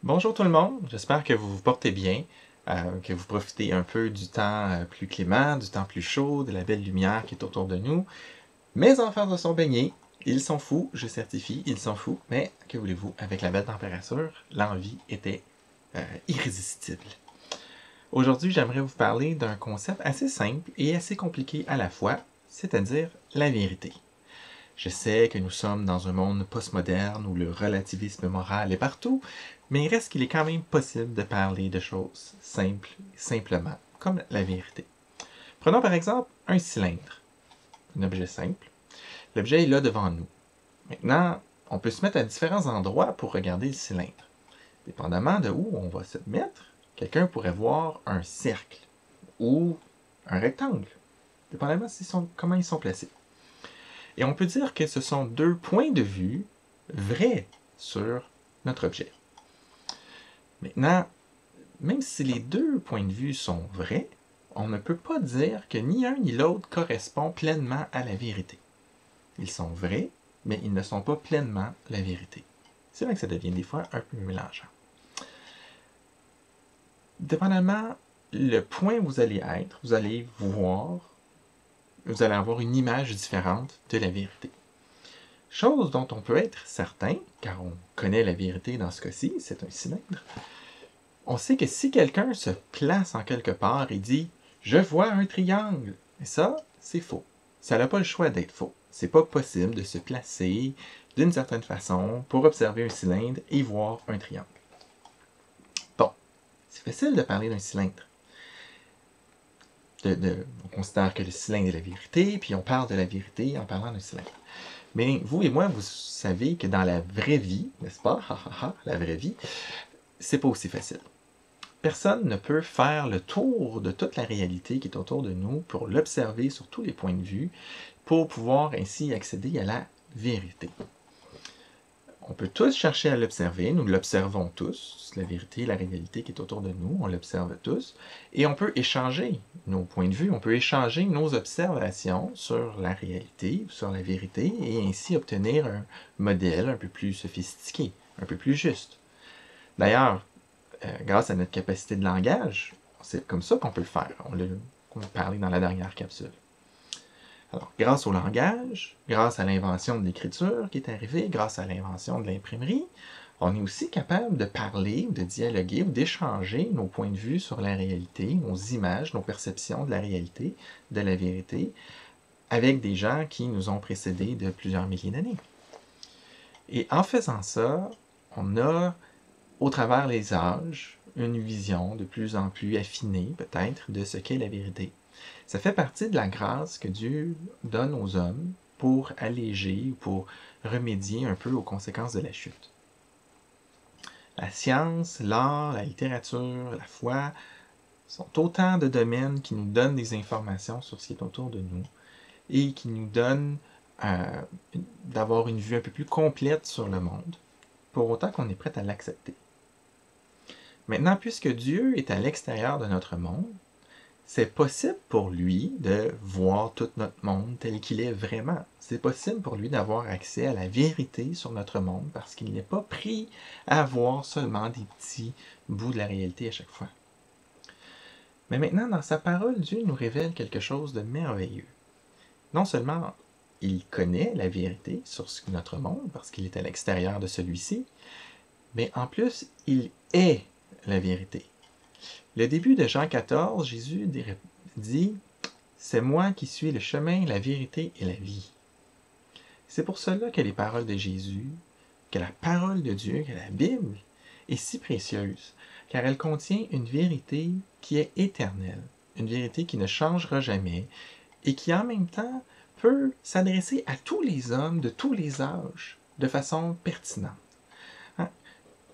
Bonjour tout le monde, j'espère que vous vous portez bien, que vous profitez un peu du temps plus clément, du temps plus chaud, de la belle lumière qui est autour de nous. Mes enfants se sont baignés, ils sont fous, je certifie, ils sont fous, mais que voulez-vous, avec la belle température, l'envie était irrésistible. Aujourd'hui, j'aimerais vous parler d'un concept assez simple et assez compliqué à la fois, c'est-à-dire la vérité. Je sais que nous sommes dans un monde postmoderne où le relativisme moral est partout, mais il reste qu'il est quand même possible de parler de choses simples, simplement, comme la vérité. Prenons par exemple un cylindre, un objet simple. L'objet est là devant nous. Maintenant, on peut se mettre à différents endroits pour regarder le cylindre. Dépendamment de où on va se mettre, quelqu'un pourrait voir un cercle ou un rectangle, dépendamment comment ils sont placés. Et on peut dire que ce sont deux points de vue vrais sur notre objet. Maintenant, même si les deux points de vue sont vrais, on ne peut pas dire que ni un ni l'autre correspond pleinement à la vérité. Ils sont vrais, mais ils ne sont pas pleinement la vérité. C'est vrai que ça devient des fois un peu mélangeant. Dépendamment le point où vous allez être, vous allez avoir une image différente de la vérité. Chose dont on peut être certain, car on connaît la vérité dans ce cas-ci, c'est un cylindre, on sait que si quelqu'un se place en quelque part et dit « Je vois un triangle », et ça, c'est faux. Ça n'a pas le choix d'être faux. C'est pas possible de se placer d'une certaine façon pour observer un cylindre et voir un triangle. Bon, c'est facile de parler d'un cylindre. On considère que le cylindre est la vérité, puis on parle de la vérité en parlant d'un cylindre. Mais vous et moi, vous savez que dans la vraie vie, n'est-ce pas? La vraie vie, c'est pas aussi facile. Personne ne peut faire le tour de toute la réalité qui est autour de nous pour l'observer sur tous les points de vue, pour pouvoir ainsi accéder à la vérité. On peut tous chercher à l'observer, nous l'observons tous, la vérité, la réalité qui est autour de nous, on l'observe tous, et on peut échanger nos points de vue, on peut échanger nos observations sur la réalité, sur la vérité, et ainsi obtenir un modèle un peu plus sophistiqué, un peu plus juste. D'ailleurs, grâce à notre capacité de langage, c'est comme ça qu'on peut le faire. On l'a parlé dans la dernière capsule. Alors, grâce au langage, grâce à l'invention de l'écriture qui est arrivée, grâce à l'invention de l'imprimerie, on est aussi capable de parler, de dialoguer, ou d'échanger nos points de vue sur la réalité, nos images, nos perceptions de la réalité, de la vérité, avec des gens qui nous ont précédés de plusieurs milliers d'années. Et en faisant ça, on a, au travers les âges, une vision de plus en plus affinée, peut-être, de ce qu'est la vérité. Ça fait partie de la grâce que Dieu donne aux hommes pour alléger ou pour remédier un peu aux conséquences de la chute. La science, l'art, la littérature, la foi sont autant de domaines qui nous donnent des informations sur ce qui est autour de nous et qui nous donnent d'avoir une vue un peu plus complète sur le monde, pour autant qu'on est prêt à l'accepter. Maintenant, puisque Dieu est à l'extérieur de notre monde, c'est possible pour lui de voir tout notre monde tel qu'il est vraiment. C'est possible pour lui d'avoir accès à la vérité sur notre monde parce qu'il n'est pas pris à voir seulement des petits bouts de la réalité à chaque fois. Mais maintenant, dans sa parole, Dieu nous révèle quelque chose de merveilleux. Non seulement il connaît la vérité sur notre monde parce qu'il est à l'extérieur de celui-ci, mais en plus, il est la vérité. Le début de Jean 14, Jésus dit « C'est moi qui suis le chemin, la vérité et la vie ». C'est pour cela que les paroles de Jésus, que la parole de Dieu, que la Bible est si précieuse, car elle contient une vérité qui est éternelle, une vérité qui ne changera jamais et qui en même temps peut s'adresser à tous les hommes de tous les âges de façon pertinente.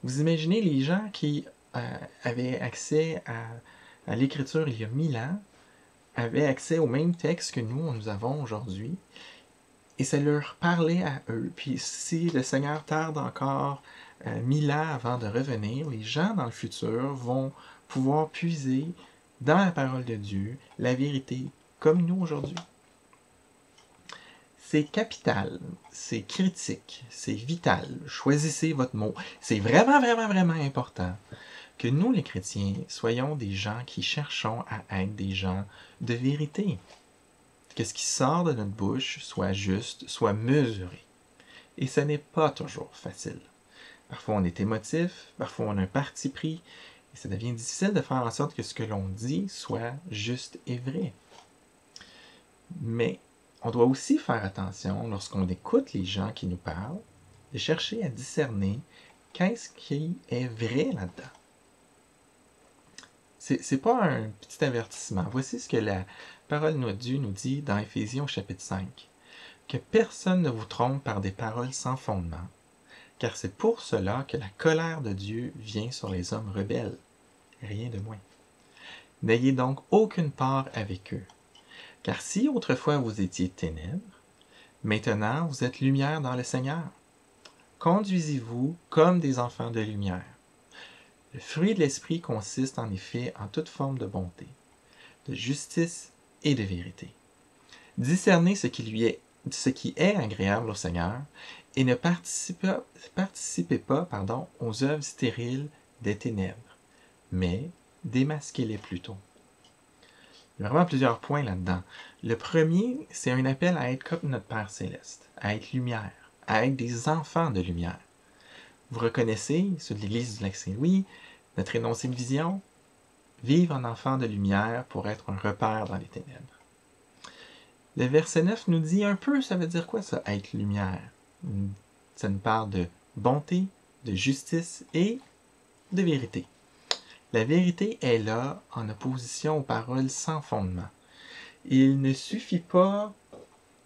Vous imaginez les gens qui avaient accès à l'écriture il y a 1000 ans, avaient accès au même texte que nous avons aujourd'hui, et ça leur parlait à eux. Puis si le Seigneur tarde encore 1000 ans avant de revenir, les gens dans le futur vont pouvoir puiser dans la parole de Dieu la vérité, comme nous aujourd'hui. c'est capital, c'est critique, c'est vital. Choisissez votre mot. C'est vraiment, vraiment, vraiment important que nous, les chrétiens, soyons des gens qui cherchons à être des gens de vérité. Que ce qui sort de notre bouche soit juste, soit mesuré. Et ce n'est pas toujours facile. Parfois on est émotif, parfois on a un parti pris, et ça devient difficile de faire en sorte que ce que l'on dit soit juste et vrai. Mais on doit aussi faire attention, lorsqu'on écoute les gens qui nous parlent, de chercher à discerner qu'est-ce qui est vrai là-dedans. C'est pas un petit avertissement. Voici ce que la parole de Dieu nous dit dans Éphésiens au chapitre 5. Que personne ne vous trompe par des paroles sans fondement, car c'est pour cela que la colère de Dieu vient sur les hommes rebelles. Rien de moins. N'ayez donc aucune part avec eux. Car si autrefois vous étiez ténèbres, maintenant vous êtes lumière dans le Seigneur. Conduisez-vous comme des enfants de lumière. Le fruit de l'esprit consiste en effet en toute forme de bonté, de justice et de vérité. Discernez ce qui est agréable au Seigneur et ne participez pas aux œuvres stériles des ténèbres, mais démasquez-les plutôt. Il y a vraiment plusieurs points là-dedans. Le premier, c'est un appel à être comme notre Père Céleste, à être lumière, à être des enfants de lumière. Vous reconnaissez, ceux de l'Église du Lac-Saint-Louis, notre énoncé de vision, vivre en enfant de lumière pour être un repère dans les ténèbres. Le verset 9 nous dit un peu, ça veut dire quoi ça, être lumière? Ça nous parle de bonté, de justice et de vérité. La vérité est là en opposition aux paroles sans fondement. Il ne suffit pas,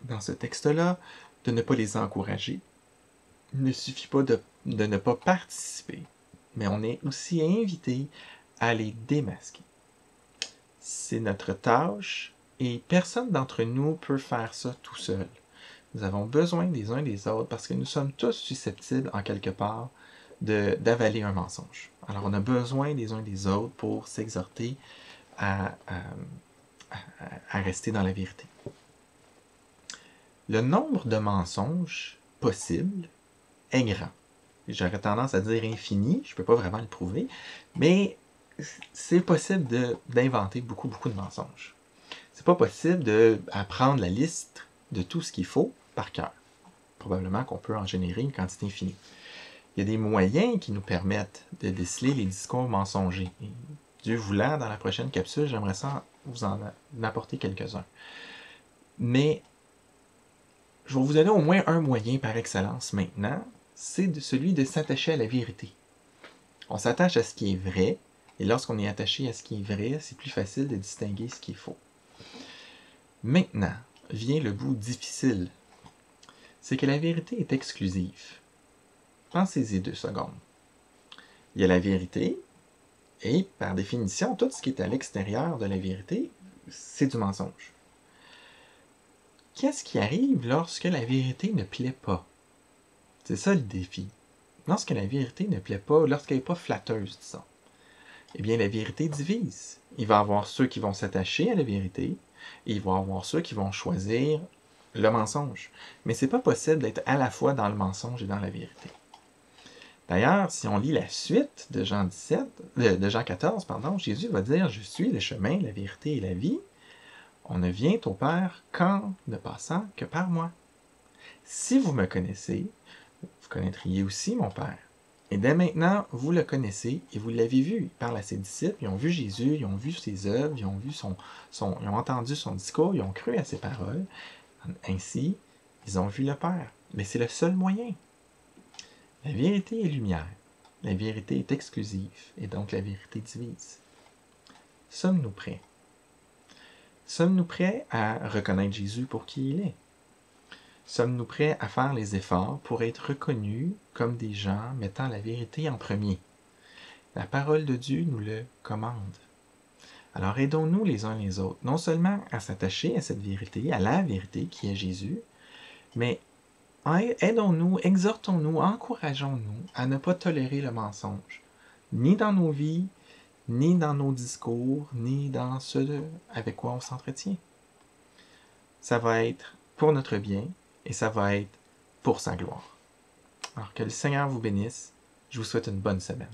dans ce texte-là, de ne pas les encourager. Il ne suffit pas de ne pas participer, mais on est aussi invité à les démasquer. C'est notre tâche et personne d'entre nous peut faire ça tout seul. Nous avons besoin des uns des autres parce que nous sommes tous susceptibles, en quelque part, d'avaler un mensonge. Alors, on a besoin des uns des autres pour s'exhorter à rester dans la vérité. Le nombre de mensonges possibles est grand. J'aurais tendance à dire infini, je ne peux pas vraiment le prouver, mais c'est possible d'inventer beaucoup, beaucoup de mensonges. C'est pas possible d'apprendre la liste de tout ce qu'il faut par cœur. Probablement qu'on peut en générer une quantité infinie. Il y a des moyens qui nous permettent de déceler les discours mensongers. Et Dieu voulant, dans la prochaine capsule, j'aimerais ça vous en apporter quelques-uns. Mais je vais vous donner au moins un moyen par excellence maintenant, c'est celui de s'attacher à la vérité. On s'attache à ce qui est vrai, et lorsqu'on est attaché à ce qui est vrai, c'est plus facile de distinguer ce qui est faux. Maintenant vient le bout difficile. C'est que la vérité est exclusive. Pensez-y 2 secondes. Il y a la vérité, et par définition, tout ce qui est à l'extérieur de la vérité, c'est du mensonge. Qu'est-ce qui arrive lorsque la vérité ne plaît pas? C'est ça le défi. Lorsque la vérité ne plaît pas, lorsqu'elle n'est pas flatteuse, disons, eh bien la vérité divise. Il va y avoir ceux qui vont s'attacher à la vérité, et il va y avoir ceux qui vont choisir le mensonge. Mais c'est pas possible d'être à la fois dans le mensonge et dans la vérité. D'ailleurs, si on lit la suite de Jean 14, Jésus va dire « Je suis le chemin, la vérité et la vie. On ne vient au Père qu'en ne passant que par moi. Si vous me connaissez, vous connaîtriez aussi mon Père. Et dès maintenant, vous le connaissez et vous l'avez vu. » Il parle à ses disciples, ils ont vu Jésus, ils ont vu ses œuvres, ils ont entendu son discours, ils ont cru à ses paroles. Ainsi, ils ont vu le Père. Mais c'est le seul moyen. La vérité est lumière. La vérité est exclusive, et donc la vérité divise. Sommes-nous prêts? Sommes-nous prêts à reconnaître Jésus pour qui il est? Sommes-nous prêts à faire les efforts pour être reconnus comme des gens mettant la vérité en premier? La parole de Dieu nous le commande. Alors aidons-nous les uns les autres, non seulement à s'attacher à cette vérité, à la vérité qui est Jésus, mais aidons-nous, exhortons-nous, encourageons-nous à ne pas tolérer le mensonge, ni dans nos vies, ni dans nos discours, ni dans ce avec quoi on s'entretient. Ça va être pour notre bien et ça va être pour sa gloire. Alors que le Seigneur vous bénisse. Je vous souhaite une bonne semaine.